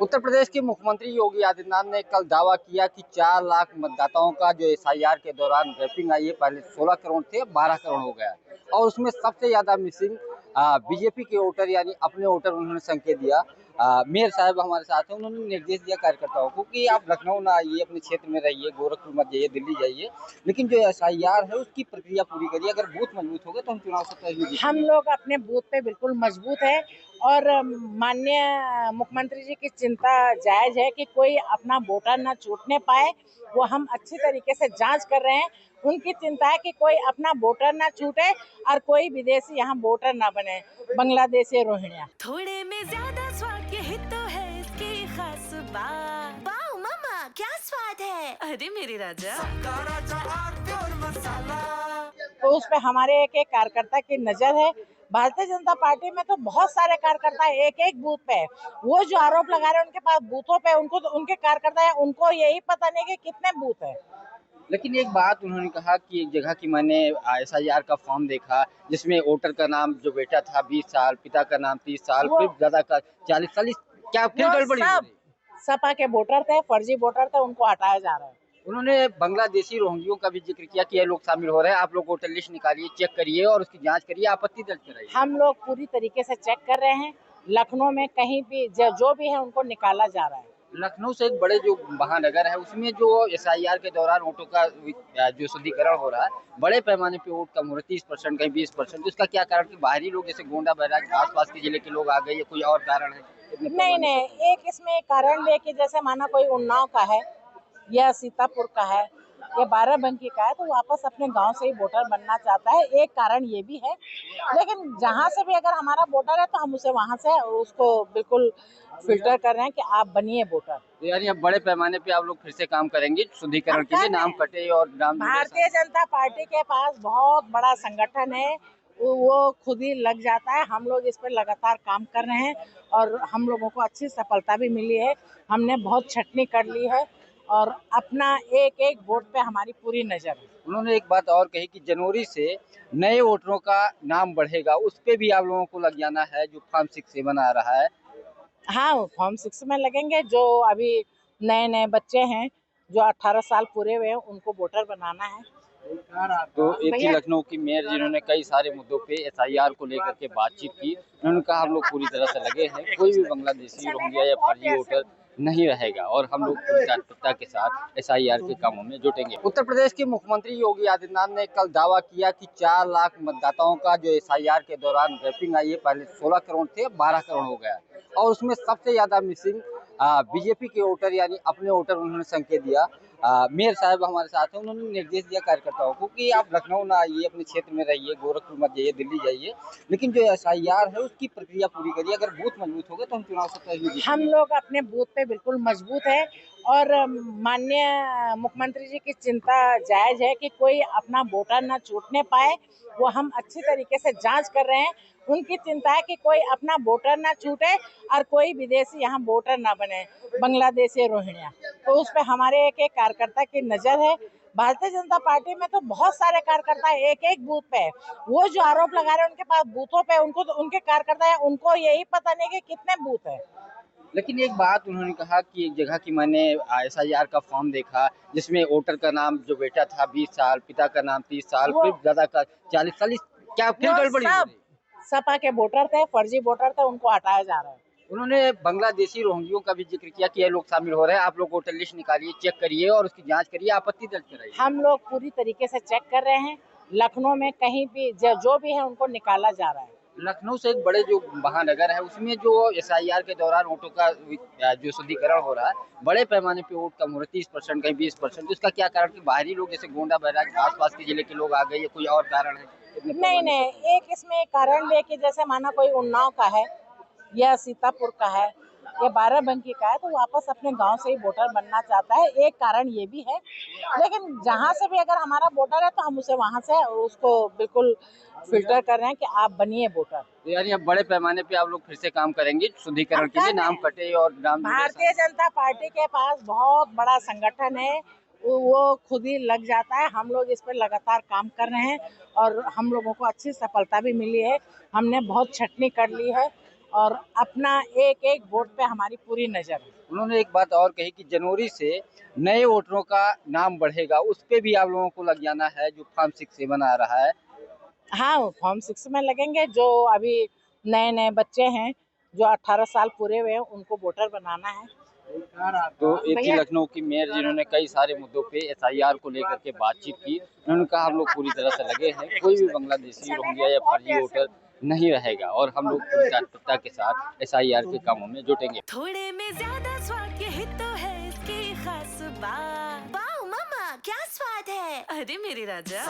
उत्तर प्रदेश के मुख्यमंत्री योगी आदित्यनाथ ने कल दावा किया कि 4 लाख मतदाताओं का जो एसआईआर के दौरान रैपिंग आई है, पहले 16 करोड़ थे, 12 करोड़ हो गया और उसमें सबसे ज्यादा मिसिंग बीजेपी के वोटर यानी अपने वोटर उन्होंने संकेत दिया। मेयर साहब हमारे साथ हैं, उन्होंने निर्देश दिया कार्यकर्ताओं को कि आप लखनऊ ना आइए, अपने क्षेत्र में रहिए, गोरखपुर मत जाइए, दिल्ली जाइए, लेकिन जो एसआईआर है उसकी प्रक्रिया पूरी करिए। अगर बूथ मजबूत होगा तो हम चुनाव से पहले हम लोग अपने बूथ पे बिल्कुल मजबूत है और माननीय मुख्यमंत्री जी की चिंता जायज है कि कोई अपना वोटर न छूटने पाए। वो हम अच्छी तरीके से जांच कर रहे हैं। उनकी चिंता है कि कोई अपना वोटर न छूटे और कोई विदेशी यहाँ वोटर न बने, बांग्लादेशी रोहिंग्या। थोड़े में ज्यादा स्वाद यही तो है इसकी खास बात। वाओ मम्मा क्या स्वाद है, अरे मेरे राजा। तो उस पे हमारे एक एक कार्यकर्ता की नजर है। भारतीय जनता पार्टी में तो बहुत सारे कार्यकर्ता एक एक बूथ पे है। वो जो आरोप लगा रहे हैं उनके पास बूथों पे, उनको तो उनके कार्यकर्ता है, उनको यही पता नहीं कि कितने बूथ है। लेकिन एक बात उन्होंने कहा कि एक जगह की मैंने एसआईआर का फॉर्म देखा जिसमें वोटर का नाम जो बेटा था 20 साल, पिता का नाम 30 साल, फिर दादा का 40 क्या फिर गड़बड़ी हो रही? सपा के वोटर थे, फर्जी वोटर थे, उनको हटाया जा रहा है। उन्होंने बांग्लादेशी रोहिंग्यों का भी जिक्र किया कि ये लोग शामिल हो रहे हैं, आप लोग वोटर लिस्ट निकालिए, चेक करिए और उसकी जांच करिए, आपत्ति दर्ज कराइए। हम लोग पूरी तरीके से चेक कर रहे हैं। लखनऊ में कहीं भी जो भी है उनको निकाला जा रहा है। लखनऊ से एक बड़े जो महानगर है उसमें जो एसआईआर के दौरान वोटों का जो शुद्धिकरण हो रहा है, बड़े पैमाने पे वोट कम हो रहा है, 30% कहीं 20%। तो इसका क्या कारण कि बाहरी लोग जैसे गोंडा बैराज आसपास के जिले के लोग आ गए, या कोई और कारण है? नहीं, एक इसमें कारण भी है कि जैसे माना कोई उन्नाव का है या सीतापुर का है या बाराबंकी का है तो वापस अपने गांव से ही वोटर बनना चाहता है। एक कारण ये भी है, लेकिन जहां से भी अगर हमारा वोटर है तो हम उसे वहां से उसको बिल्कुल फिल्टर कर रहे हैं कि आप बनिए वोटर। तो यानी अब बड़े पैमाने पे आप लोग फिर से काम करेंगे शुद्धिकरण के लिए, नाम कटे और नाम। भारतीय जनता पार्टी के पास बहुत बड़ा संगठन है, वो खुद ही लग जाता है। हम लोग इस पर लगातार काम कर रहे हैं और हम लोगों को अच्छी सफलता भी मिली है। हमने बहुत छटनी कर ली है और अपना एक एक वोट पे हमारी पूरी नजर है। उन्होंने एक बात और कही कि जनवरी से नए वोटरों का नाम बढ़ेगा, उस पे भी आप लोगों को लग जाना है, जो फॉर्म 6 आ रहा है। हाँ, फॉर्म 6 में लगेंगे। जो अभी नए नए बच्चे हैं जो 18 साल पूरे हुए हैं उनको वोटर बनाना है। तो एक ही लखनऊ की मेयर जिन्होंने कई सारे मुद्दों पे एसआईआर को लेकर के बातचीत की, उन्होंने कहा हम लोग पूरी तरह से लगे हैं, कोई भी बांग्लादेशी रोहिंग्या या फर्जी वोटर नहीं रहेगा और हम लोग पूरी तत्परता के साथ एसआईआर के कामों में जुटेंगे। उत्तर प्रदेश के मुख्यमंत्री योगी आदित्यनाथ ने कल दावा किया कि 4 लाख मतदाताओं का जो एसआईआर के दौरान रैपिंग आई है, पहले 16 करोड़ थे, 12 करोड़ हो गया और उसमें सबसे ज्यादा मिसिंग बीजेपी के वोटर यानी अपने वोटर उन्होंने संकेत दिया। मेयर साहब हमारे साथ हैं, उन्होंने निर्देश दिया कार्यकर्ताओं को कि आप लखनऊ ना आइए, अपने क्षेत्र में रहिए, गोरखपुर मत जाइए, दिल्ली जाइए, लेकिन जो एसआईआर है उसकी प्रक्रिया पूरी करिए। अगर बूथ मजबूत होगा तो हम चुनाव से पहले हम लोग अपने बूथ पे बिल्कुल मजबूत है और माननीय मुख्यमंत्री जी की चिंता जायज है कि कोई अपना वोटर न छूटने पाए। वो हम अच्छी तरीके से जांच कर रहे हैं। उनकी चिंता है कि कोई अपना वोटर न छूटे और कोई विदेशी यहाँ वोटर न बने, बांग्लादेशी रोहिंग्या। तो उस पे हमारे एक एक कार्यकर्ता की नजर है। भारतीय जनता पार्टी में तो बहुत सारे कार्यकर्ता एक एक बूथ पे है। वो जो आरोप लगा रहे हैं उनके पास बूथों पे, उनको तो उनके कार्यकर्ता है, उनको यही पता नहीं कि कितने बूथ है। लेकिन एक बात उन्होंने कहा कि एक जगह की मैंने एसआईआर का फॉर्म देखा जिसमें वोटर का नाम जो बेटा था 20 साल, पिता का नाम 30 साल, फिर दादा का 40 साल। क्या फिर गड़बड़ी हो रही? सपा के वोटर थे, फर्जी वोटर थे, उनको हटाया जा रहा है। उन्होंने बांग्लादेशी रोहिंग्यों का भी जिक्र किया कि ये लोग शामिल हो रहे हैं, आप लोग वोटर लिस्ट निकालिए, चेक करिए और उसकी जांच करिए, आपत्ति दर्ज कराइए। हम लोग पूरी तरीके से चेक कर रहे हैं। लखनऊ में कहीं भी जो भी है उनको निकाला जा रहा है। लखनऊ से एक बड़े जो महानगर है उसमें जो एसआईआर के दौरान वोटों का जो शुद्धिकरण हो रहा है, बड़े पैमाने पे वोट कम हो रहा है, 30% कहीं 20%। तो इसका क्या कारण कि बाहरी लोग जैसे गोंडा बैराज आसपास के जिले के लोग आ गए, या कोई और कारण है? नहीं, एक इसमें कारण भी है कि जैसे माना कोई उन्नाव का है या सीतापुर का है या बाराबंकी का है तो वापस अपने गांव से ही वोटर बनना चाहता है। एक कारण ये भी है, लेकिन जहां से भी अगर हमारा वोटर है तो हम उसे वहां से उसको बिल्कुल फिल्टर कर रहे हैं कि आप बनिए वोटर। तो यानी अब बड़े पैमाने पे आप लोग फिर से काम करेंगे शुद्धिकरण के लिए, नाम कटे और नाम। भारतीय जनता पार्टी के पास बहुत बड़ा संगठन है, वो खुद ही लग जाता है। हम लोग इस पर लगातार काम कर रहे हैं और हम लोगों को अच्छी सफलता भी मिली है। हमने बहुत छटनी कर ली है और अपना एक एक वोट पे हमारी पूरी नजर है। उन्होंने एक बात और कही कि जनवरी से नए वोटरों का नाम बढ़ेगा, उस पे भी आप लोगों को लग जाना है जो फॉर्म 6 आ रहा है। हाँ, फॉर्म 6 में लगेंगे। जो अभी नए नए बच्चे हैं जो 18 साल पूरे हुए हैं उनको वोटर बनाना है। तो एक ही लखनऊ की मेयर जिन्होंने कई सारे मुद्दों पे एसआईआर को लेकर के बातचीत की, उन्होंने कहा हम लोग पूरी तरह से लगे हैं, कोई भी बांग्लादेशी रोहिंग्या या फर्जी वोटर नहीं रहेगा और हम लोग पूरी तत्परता के साथ एसआईआर के कामों में जुटेंगे। थोड़े में ज्यादा स्वाद यही तो है इसकी खास बात। वाओ मम्मा क्या स्वाद है, अरे मेरे राजा।